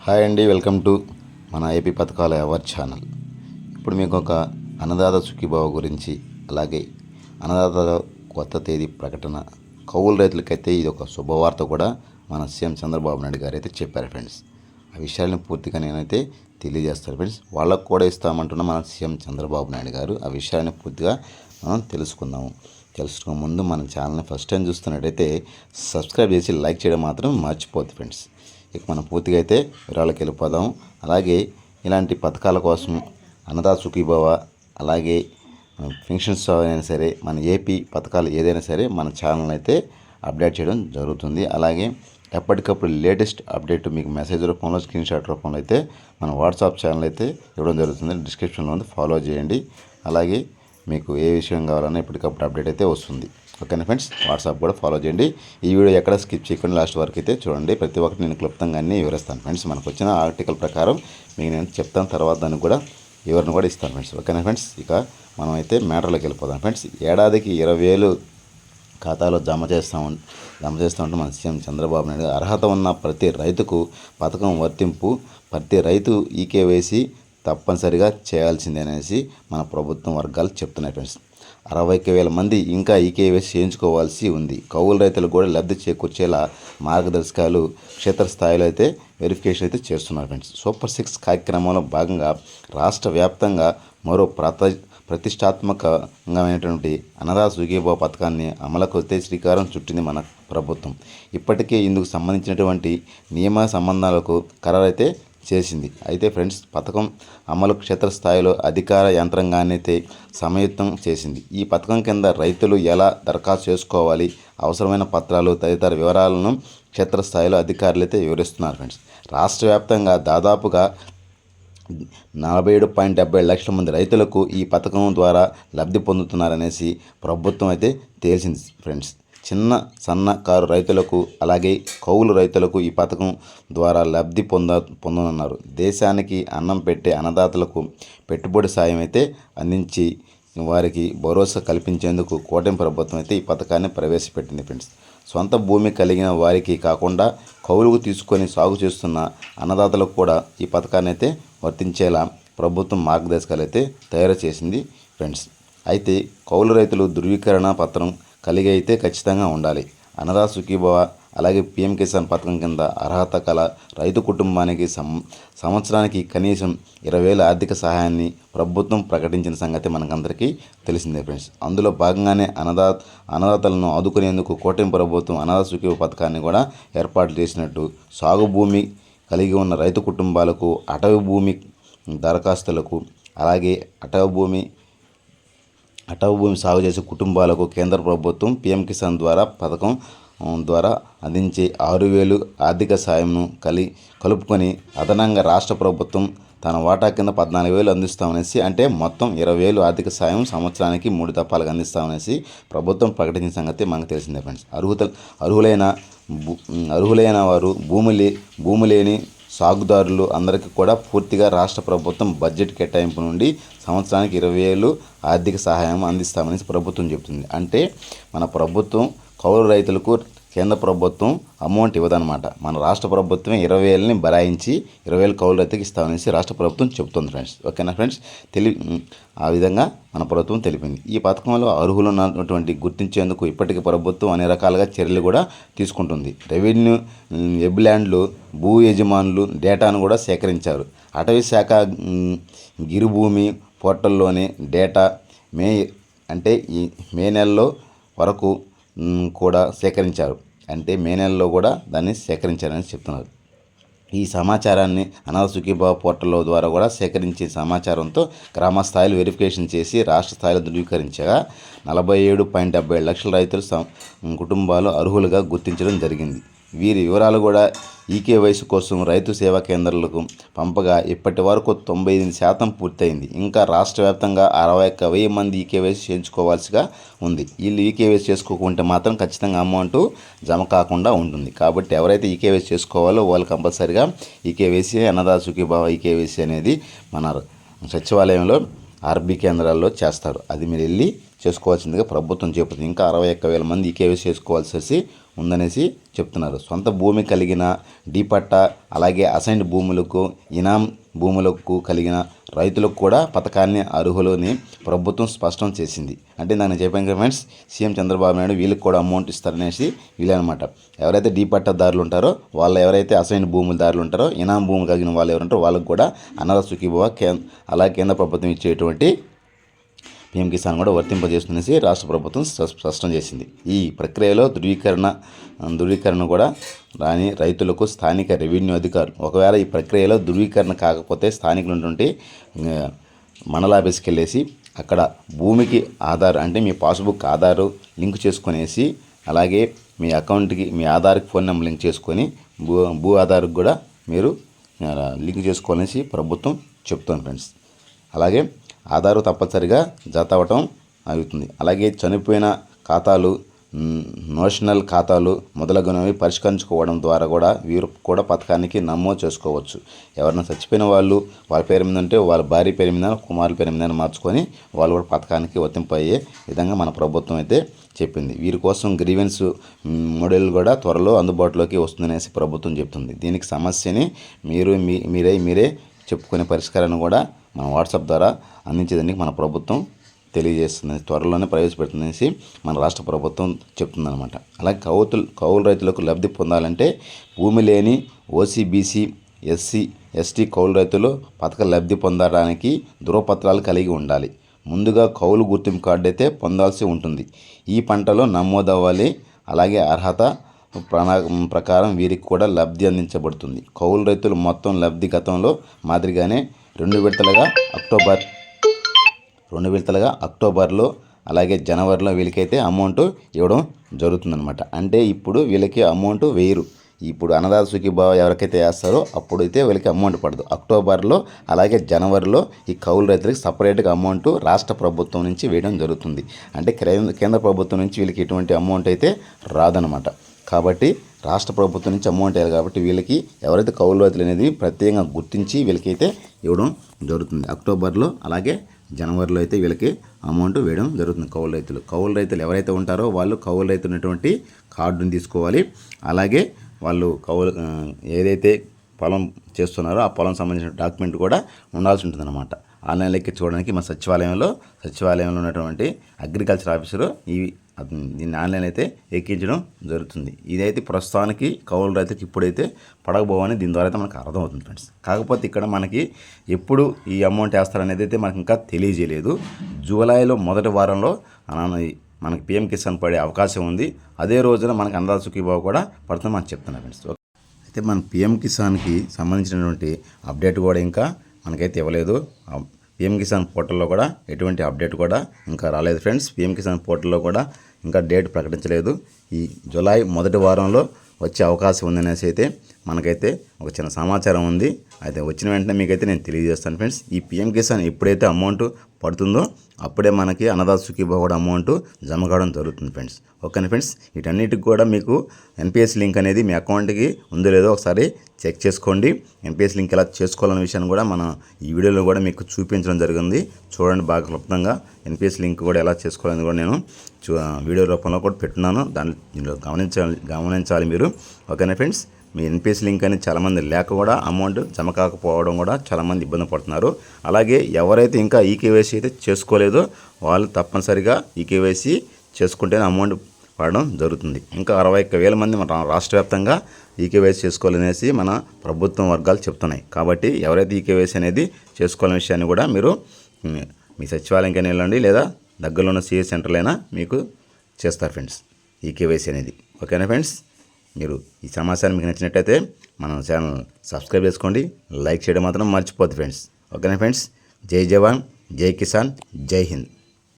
Hi అండి, welcome to మన AP పథకాల అవర్ ఛానల్. ఇప్పుడు మీకు ఒక అన్నదాత సుఖీభావ గురించి, అలాగే అన్నదాత కొత్త తేదీ ప్రకటన, కౌలు రైతులకైతే ఇది ఒక శుభవార్త కూడా మన సీఎం చంద్రబాబు నాయుడు గారు అయితే చెప్పారు ఫ్రెండ్స్. ఆ విషయాలను పూర్తిగా నేనైతే తెలియజేస్తాను ఫ్రెండ్స్. వాళ్ళకు కూడా ఇస్తామంటున్న మన సీఎం చంద్రబాబు నాయుడు గారు ఆ విషయాన్ని పూర్తిగా మనం తెలుసుకునే ముందు మన ఛానల్ని ఫస్ట్ టైం చూస్తున్నట్టయితే సబ్స్క్రైబ్ చేసి లైక్ చేయడం మాత్రం మర్చిపోద్దు ఫ్రెండ్స్. ఇక మనం పూర్తిగా అయితే వివరాలకు వెళ్ళిపోదాం. అలాగే ఇలాంటి పథకాల కోసం అన్నదాత సుఖీభవ, అలాగే పెన్షన్స్ అయినా సరే, మన ఏపీ పథకాలు ఏదైనా సరే మన ఛానల్ అయితే అప్డేట్ చేయడం జరుగుతుంది. అలాగే ఎప్పటికప్పుడు లేటెస్ట్ అప్డేట్ మీకు మెసేజ్ రూపంలో, స్క్రీన్ షాట్ రూపంలో అయితే మన వాట్సాప్ ఛానల్ అయితే ఇవ్వడం జరుగుతుంది. డిస్క్రిప్షన్లో ఉంది, ఫాలో చేయండి. అలాగే మీకు ఏ విషయం కావాలన్నా ఎప్పటికప్పుడు అప్డేట్ అయితే వస్తుంది. ఓకేనా ఫ్రెండ్స్, వాట్సాప్ కూడా ఫాలో చేయండి. ఈ వీడియో ఎక్కడ స్కిప్ చేయకుండా లాస్ట్ వరకు అయితే చూడండి. ప్రతి ఒక్కటి నేను క్లుప్తంగా అన్నీ వివరిస్తాను ఫ్రెండ్స్. మనకు వచ్చిన ఆర్టికల్ ప్రకారం మీకు నేను చెప్తాను, తర్వాత దానికి కూడా వివరణ కూడా ఇస్తాను ఫ్రెండ్స్. ఓకేనా ఫ్రెండ్స్, ఇక మనం అయితే మ్యాటర్లోకి వెళ్ళిపోదాం ఫ్రెండ్స్. ఏడాదికి 20,000 ఖాతాలో జమ చేస్తూ ఉంటే మన సీఎం చంద్రబాబు నాయుడు అర్హత ఉన్న ప్రతి రైతుకు పథకం వర్తింపు, ప్రతి రైతు ఈకేవైసీ తప్పనిసరిగా చేయాల్సిందే అనేసి మన ప్రభుత్వం వర్గాలు చెప్తున్నాయి ఫ్రెండ్స్. 60,000 మంది ఇంకా ఈకేవైసీ చేయించుకోవాల్సి ఉంది. కౌలు రైతులకు కూడా లబ్ధి చేకూర్చేలా మార్గదర్శకాలు క్షేత్రస్థాయిలో అయితే వెరిఫికేషన్ అయితే చేస్తున్నారు ఫ్రెండ్స్. సూపర్ 6 కార్యక్రమంలో భాగంగా రాష్ట్ర వ్యాప్తంగా మరో ప్రతిష్టాత్మకమైనటువంటి అన్నదాత సుఖీభావ పథకాన్ని అమలుకు అయితే శ్రీకారం చుట్టింది మన ప్రభుత్వం. ఇప్పటికే ఇందుకు సంబంధించినటువంటి నియమ సంబంధాలకు ఖరారైతే చేసింది. అయితే ఫ్రెండ్స్, పథకం అమలు క్షేత్రస్థాయిలో అధికార యంత్రాంగాన్ని అయితే సమయుక్తం చేసింది. ఈ పథకం కింద రైతులు ఎలా దరఖాస్తు చేసుకోవాలి, అవసరమైన పత్రాలు తదితర వివరాలను క్షేత్రస్థాయిలో అధికారులు అయితే వివరిస్తున్నారు ఫ్రెండ్స్. రాష్ట్ర వ్యాప్తంగా దాదాపుగా 47.70 లక్షల మంది రైతులకు ఈ పథకం ద్వారా లబ్ధి పొందుతున్నారనేసి ప్రభుత్వం అయితే తేల్చింది ఫ్రెండ్స్. చిన్న సన్నకారు రైతులకు, అలాగే కౌలు రైతులకు ఈ పథకం ద్వారా లబ్ధి పొందనున్నారు. దేశానికి అన్నం పెట్టే అన్నదాతలకు పెట్టుబడి సాయం అయితే అందించి వారికి భరోసా కల్పించేందుకు కూటమి ప్రభుత్వం అయితే ఈ పథకాన్ని ప్రవేశపెట్టింది ఫ్రెండ్స్. సొంత భూమి కలిగిన వారికి కాకుండా కౌలుకు తీసుకొని సాగు చేస్తున్న అన్నదాతలకు కూడా ఈ పథకాన్ని అయితే వర్తించేలా ప్రభుత్వం మార్గదర్శకాలు అయితే తయారు చేసింది ఫ్రెండ్స్. అయితే కౌలు రైతులు ధృవీకరణ పత్రం కలిగి అయితే ఖచ్చితంగా ఉండాలి. అన్నదాత సుఖీభవ, అలాగే పీఎం కిసాన్ పథకం కింద అర్హత కల రైతు కుటుంబానికి సంవత్సరానికి కనీసం 20,000 ఆర్థిక సహాయాన్ని ప్రభుత్వం ప్రకటించిన సంగతి మనకందరికీ తెలిసిందే ఫ్రెండ్స్. అందులో భాగంగానే అన్నదాతలను ఆదుకునేందుకు కూటమి ప్రభుత్వం అన్నదాత సుఖీభవ పథకాన్ని కూడా ఏర్పాటు చేసినట్టు సాగు భూమి కలిగి ఉన్న రైతు కుటుంబాలకు, అటవీ భూమి దరఖాస్తులకు, అలాగే అటవీ భూమి సాగు చేసే కుటుంబాలకు కేంద్ర ప్రభుత్వం పీఎం కిసాన్ ద్వారా పథకం ద్వారా అందించే 6,000 ఆర్థిక సాయంను కలుపుకొని అదనంగా రాష్ట్ర ప్రభుత్వం తన వాటా కింద 14,000 అందిస్తామనేసి, అంటే మొత్తం 20,000 ఆర్థిక సాయం సంవత్సరానికి 3 దఫాలుగా అందిస్తామనేసి ప్రభుత్వం ప్రకటించిన సంగతి మనకు తెలిసిందే ఫ్రెండ్స్. అర్హులైన వారు, భూమి లేని సాగుదారులు అందరికీ కూడా పూర్తిగా రాష్ట్ర ప్రభుత్వం బడ్జెట్ కేటాయింపు నుండి సంవత్సరానికి 20,000 ఆర్థిక సహాయం అందిస్తామని ప్రభుత్వం చెబుతుంది. అంటే మన ప్రభుత్వం కౌలు రైతులకు కేంద్ర ప్రభుత్వం అమౌంట్ ఇవ్వదన్నమాట. మన రాష్ట్ర ప్రభుత్వమే 20,000ని బరాయించి 20,000 కౌలు రైతుకి ఇస్తామనేసి రాష్ట్ర ప్రభుత్వం చెబుతుంది ఫ్రెండ్స్. ఓకేనా ఫ్రెండ్స్, ఆ విధంగా మన ప్రభుత్వం తెలిపింది. ఈ పథకంలో అర్హులు ఉన్నటువంటి గుర్తించేందుకు ఇప్పటికీ ప్రభుత్వం అన్ని రకాలుగా చర్యలు కూడా తీసుకుంటుంది. రెవెన్యూ, వెబ్ల్యాండ్లు, భూ యజమానులు డేటాను కూడా సేకరించారు. అటవీ శాఖ గిరిభూమి పోర్టల్లోని డేటా ఈ మే నెలలో వరకు కూడా సేకరించారు. అంటే మే నెలలో కూడా దాన్ని సేకరించారని చెప్తున్నారు. ఈ సమాచారాన్ని అన్నదాత సుఖీభావ పోర్టల్ ద్వారా కూడా సేకరించే సమాచారంతో గ్రామ స్థాయిలో వెరిఫికేషన్ చేసి రాష్ట్ర స్థాయిలో ధృవీకరించగా 47.70 లక్షల రైతుల కుటుంబాలు అర్హులుగా గుర్తించడం జరిగింది. వీరి వివరాలు కూడా ఈకేవైసీ కోసం రైతు సేవా కేంద్రాలకు పంపగా ఇప్పటి వరకు 98% పూర్తయింది. ఇంకా రాష్ట్ర వ్యాప్తంగా 61,000 మంది ఈకేవైసీ చేయించుకోవాల్సిగా ఉంది. వీళ్ళు ఈకేవైసీ చేసుకోకుంటే మాత్రం ఖచ్చితంగా అమౌంట్ జమ కాకుండా ఉంటుంది. కాబట్టి ఎవరైతే ఈకేవైసీ చేసుకోవాలో వాళ్ళు కంపల్సరిగా ఈకేవైసీ, అన్నదాత సుఖీభావ ఈకేవైసీ అనేది మన సచివాలయంలో ఆర్బీ కేంద్రాల్లో చేస్తారు. అది మీరు వెళ్ళి చేసుకోవాల్సిందిగా ప్రభుత్వం చెబుతుంది. ఇంకా 61,000 మంది ఈకేవైసీ చేసుకోవాల్సి ఉందనేసి చెప్తున్నారు. సొంత భూమి కలిగిన డీ పట్టా అలాగే అసైన్డ్ భూములకు ఇనాం భూములకు కలిగిన రైతులకు కూడా పథకాన్ని అర్హులని ప్రభుత్వం స్పష్టం చేసింది. అంటే దాన్ని చెప్పాను కదా ఫ్రెండ్స్, సీఎం చంద్రబాబు నాయుడు వీళ్ళకి కూడా అమౌంట్ ఇస్తారనేసి వీళ్ళనమాట. ఎవరైతే డీ పట్టాదారులు ఉంటారో వాళ్ళు, ఎవరైతే అసైన్డ్ భూములదారులు ఉంటారో, ఇనాం భూములు కలిగిన వాళ్ళు ఎవరు ఉంటారో వాళ్ళకు కూడా అన్నదాత సుఖీభవ అలాగే కేంద్ర ప్రభుత్వం ఇచ్చేటువంటి పీఎం కిసాన్ కూడా వర్తింపజేస్తుందనేసి రాష్ట్ర ప్రభుత్వం స్పష్టం చేసింది. ఈ ప్రక్రియలో ధృవీకరణ కూడా రాని రైతులకు స్థానిక రెవెన్యూ అధికారులు, ఒకవేళ ఈ ప్రక్రియలో ధృవీకరణ కాకపోతే స్థానికులు ఉన్నటువంటి మండల ఆఫీస్కి వెళ్ళేసి అక్కడ భూమికి ఆధార్ అంటే మీ పాస్బుక్ ఆధారు లింక్ చేసుకునేసి, అలాగే మీ అకౌంట్కి మీ ఆధార్కి ఫోన్ నెంబర్ లింక్ చేసుకొని భూ ఆధార్కి కూడా మీరు లింక్ చేసుకోవాలనేసి ప్రభుత్వం చెప్తుంది ఫ్రెండ్స్. అలాగే ఆధారు తప్పనిసరిగా జత అవ్వటం అవుతుంది. అలాగే చనిపోయిన ఖాతాలు, నోషనల్ ఖాతాలు మొదలగునవి పరిష్కరించుకోవడం ద్వారా కూడా వీరు కూడా పథకానికి నమోదు చేసుకోవచ్చు. ఎవరైనా చచ్చిపోయిన వాళ్ళు వాళ్ళ పేరు మీద ఉంటే వాళ్ళ భార్య పేరు మీద, కుమారుల పేరు మీద మార్చుకొని వాళ్ళు కూడా పథకానికి వర్తింపయ్యే విధంగా మన ప్రభుత్వం అయితే చెప్పింది. వీరి కోసం గ్రీవెన్స్ మోడల్ కూడా త్వరలో అందుబాటులోకి వస్తుందనేసి ప్రభుత్వం చెప్తుంది. దీనికి సమస్యని మీరే చెప్పుకునే పరిష్కారాన్ని కూడా మన వాట్సాప్ ద్వారా అందించేదానికి మన ప్రభుత్వం తెలియజేస్తుంది. త్వరలోనే ప్రవేశపెడుతుందనేసి మన రాష్ట్ర ప్రభుత్వం చెప్తుందన్నమాట. అలాగే కౌలు రైతులకు లబ్ధి పొందాలంటే భూమి లేని ఓసీబీసీ ఎస్టీ కౌలు రైతులు పథక లబ్ధి పొందడానికి ధృవపత్రాలు కలిగి ఉండాలి. ముందుగా కౌలు గుర్తింపు కార్డు అయితే పొందాల్సి ఉంటుంది. ఈ పంటలో నమోదవ్వాలి. అలాగే అర్హత ప్రకారం వీరికి కూడా లబ్ధి అందించబడుతుంది. కౌలు రైతులు మొత్తం లబ్ధి గతంలో మాదిరిగానే రెండు విడతలుగా అక్టోబర్లో అలాగే జనవరిలో వీళ్ళకైతే అమౌంట్ ఇవ్వడం జరుగుతుందన్నమాట. అంటే ఇప్పుడు వీళ్ళకి అమౌంట్ వేయరు. ఇప్పుడు అన్నదాత సుఖీభవ ఎవరికైతే వేస్తారో అప్పుడైతే వీళ్ళకి అమౌంట్ పడదు. అక్టోబర్లో అలాగే జనవరిలో ఈ కౌలు రైతులకి సపరేట్గా అమౌంట్ రాష్ట్ర ప్రభుత్వం నుంచి వేయడం జరుగుతుంది. అంటే కేంద్ర ప్రభుత్వం నుంచి వీళ్ళకి ఎటువంటి అమౌంట్ అయితే రాదనమాట. కాబట్టి రాష్ట్ర ప్రభుత్వం నుంచి అమౌంట్ వేయాలి. కాబట్టి వీళ్ళకి ఎవరైతే కౌలు రైతులు అనేది ప్రత్యేకంగా గుర్తించి వీళ్ళకైతే ఇవ్వడం జరుగుతుంది. అక్టోబర్లో అలాగే జనవరిలో అయితే వీళ్ళకి అమౌంట్ వేయడం జరుగుతుంది. కౌలు రైతులు ఎవరైతే ఉంటారో వాళ్ళు కౌలు రైతు ఉన్నటువంటి కార్డుని తీసుకోవాలి. అలాగే వాళ్ళు ఏదైతే పొలం చేస్తున్నారో ఆ పొలం సంబంధించిన డాక్యుమెంట్ కూడా ఉండాల్సి ఉంటుందన్నమాట. ఆన్లైన్లో ఎక్కించుకోవడానికి మా సచివాలయంలో ఉన్నటువంటి అగ్రికల్చర్ ఆఫీసరు దీన్ని ఆన్లైన్ అయితే ఎక్కించడం జరుగుతుంది. ఇదైతే ప్రస్తుతానికి కౌలు రైతుకి ఇప్పుడైతే పడకపోవని దీని ద్వారా అయితే మనకు అర్థమవుతుంది ఫ్రెండ్స్. కాకపోతే ఇక్కడ మనకి ఎప్పుడు ఈ అమౌంట్ వేస్తారనేది అయితే మనకి ఇంకా తెలియజేయలేదు. జూలైలో మొదటి వారంలో మనకి పీఎం కిసాన్ పడే అవకాశం ఉంది. అదే రోజున మనకి అన్నదాత సుఖీభవ కూడా పడుతుంది మనం చెప్తున్నాం ఫ్రెండ్స్. అయితే మన పీఎం కిసాన్కి సంబంధించినటువంటి అప్డేట్ కూడా ఇంకా మనకైతే ఇవ్వలేదు. పీఎం కిసాన్ పోర్టల్లో కూడా ఎటువంటి అప్డేట్ కూడా ఇంకా రాలేదు ఫ్రెండ్స్. పీఎం కిసాన్ పోర్టల్లో కూడా ఇంకా డేట్ ప్రకటించలేదు. ఈ జూలై మొదటి వారంలో వచ్చే అవకాశం ఉందనేసి అయితే మనకైతే ఒక చిన్న సమాచారం ఉంది. అయితే వచ్చిన వెంటనే మీకైతే నేను తెలియజేస్తాను ఫ్రెండ్స్. ఈ పీఎం కిసాన్ ఎప్పుడైతే అమౌంట్ పడుతుందో అప్పుడే మనకి అన్నదాత సుఖీభవ కూడా అమౌంట్ జమ కావడం జరుగుతుంది ఫ్రెండ్స్. ఓకేనా ఫ్రెండ్స్, వీటన్నిటికి కూడా మీకు ఎన్పిఎస్ లింక్ అనేది మీ అకౌంట్కి ఉందో లేదో ఒకసారి చెక్ చేసుకోండి. ఎన్పిఎస్ లింక్ ఎలా చేసుకోవాలనే విషయాన్ని కూడా మన ఈ వీడియోలో కూడా మీకు చూపించడం జరిగింది. చూడండి బాగా క్లుప్తంగా ఎన్పిఎస్ లింక్ కూడా ఎలా చేసుకోవాలని కూడా నేను వీడియో రూపంలో కూడా పెట్టున్నాను. దీనిలో గమనించాలి మీరు. ఓకేనా ఫ్రెండ్స్, మీ ఎన్పిఎస్ లింక్ అనేది చాలామంది లేక కూడా అమౌంట్ జమ కాకపోవడం కూడా చాలామంది ఇబ్బంది పడుతున్నారు. అలాగే ఎవరైతే ఇంకా ఈకేవైసీ అయితే చేసుకోలేదో వాళ్ళు తప్పనిసరిగా ఈకేవైసీ చేసుకుంటేనే అమౌంట్ పడడం జరుగుతుంది. ఇంకా 61,000 మంది మన రాష్ట్ర వ్యాప్తంగా ఈకేవైసీ చేసుకోవాలనేసి మన ప్రభుత్వం వర్గాలు చెప్తున్నాయి. కాబట్టి ఎవరైతే ఈకేవైసీ అనేది చేసుకోవాలనే విషయాన్ని కూడా మీరు మీ సచివాలయంకైనా వెళ్ళండి, లేదా దగ్గరలో ఉన్న సిఎస్ సెంటర్లైనా మీకు చేస్తారు ఫ్రెండ్స్ ఈకేవైసీ అనేది. ఓకేనా ఫ్రెండ్స్, మీరు ఈ సమాచారం మీకు నచ్చినట్టయితే మన ఛానల్ సబ్స్క్రైబ్ చేసుకోండి, లైక్ చేయడం మాత్రం మర్చిపోద్దు ఫ్రెండ్స్. ఓకేనా ఫ్రెండ్స్, జై జవాన్, జై కిసాన్, జై హింద్.